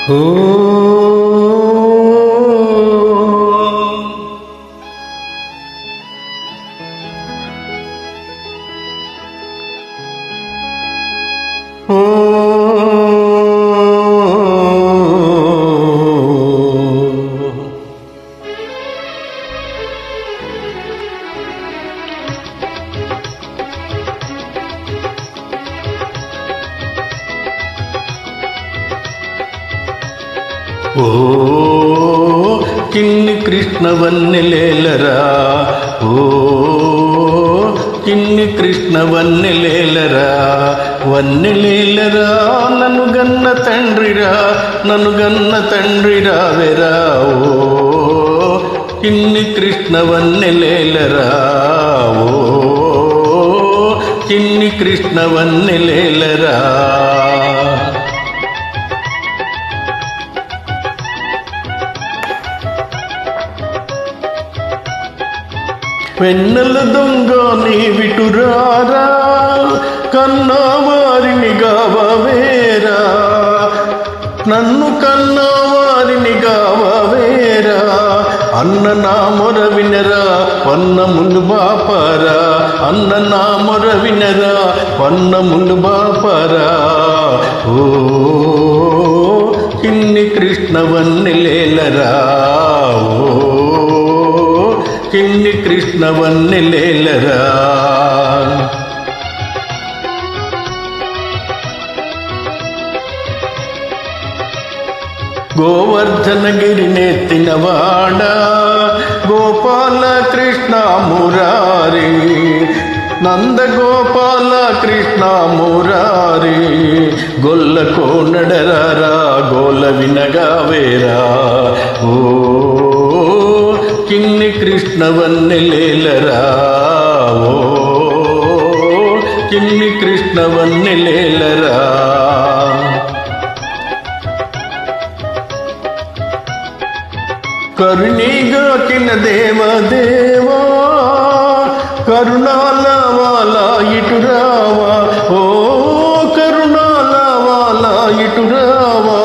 ఓ ఓ చిన్ని కృష్ణ వన్నెలేలరా, ఓ చిన్ని కృష్ణ వన్నెలేలరా, వన్నెలేలరా నన్ను గన్న తండ్రిరా, నన్ను గన్న తండ్రిరా వెరా. ఓ చిన్ని కృష్ణ వన్నెలేలరా, ఓ చిన్ని కృష్ణ వన్నెలేలరా. వెన్నెల దొంగ నీ విటురారా, కన్నవారిని గావవేరా, నన్ను కన్నవారిని గావవేరా. అన్న నా మొర వినరా, పన్నములు బాపరా, అన్న నా మొర వినరా, పన్నములు బాపరా. ఓ చిన్ని కృష్ణ వన్నెలేలరా, ఓ చిన్ని కృష్ణ వన్నెలేలరా. గోవర్ధనగిరి నెత్తినవాడా, గోపాల కృష్ణ మురారి, నంద గోపాల కృష్ణ మురారి. గొల్ల కోనడరారా, గోల వినగావేరా. ఓ చిన్ని కృష్ణ వన్నెలేలరా, ఓ చిన్ని కృష్ణ వన్నెలేలరా. కరుణీగాకిన దేవదేవా, కరుణాల వాల ఇటురావా, ఓ కరుణాల వాల ఇటురావా.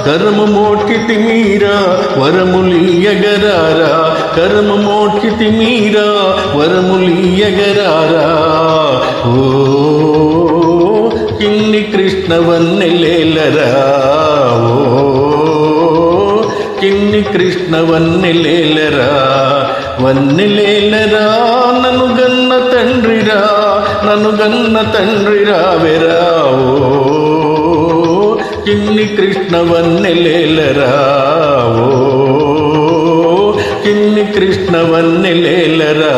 కరము మోక్షితి మీరా, వరములియగరారా, కరము మోక్షితి మీరా, వరములియగరారా. ఓ చిన్ని కృష్ణ వన్నెలేలరా, ఓ చిన్ని కృష్ణ వన్నెలేలరా, వన్నెలేలరా నన్ను గన్న తండ్రిరా, నన్ను గన్న తండ్రిరా వెరా. ఓ చిన్ని కృష్ణ వన్నెలేలరా, ఓ చిన్ని కృష్ణ వన్నెలేలరా.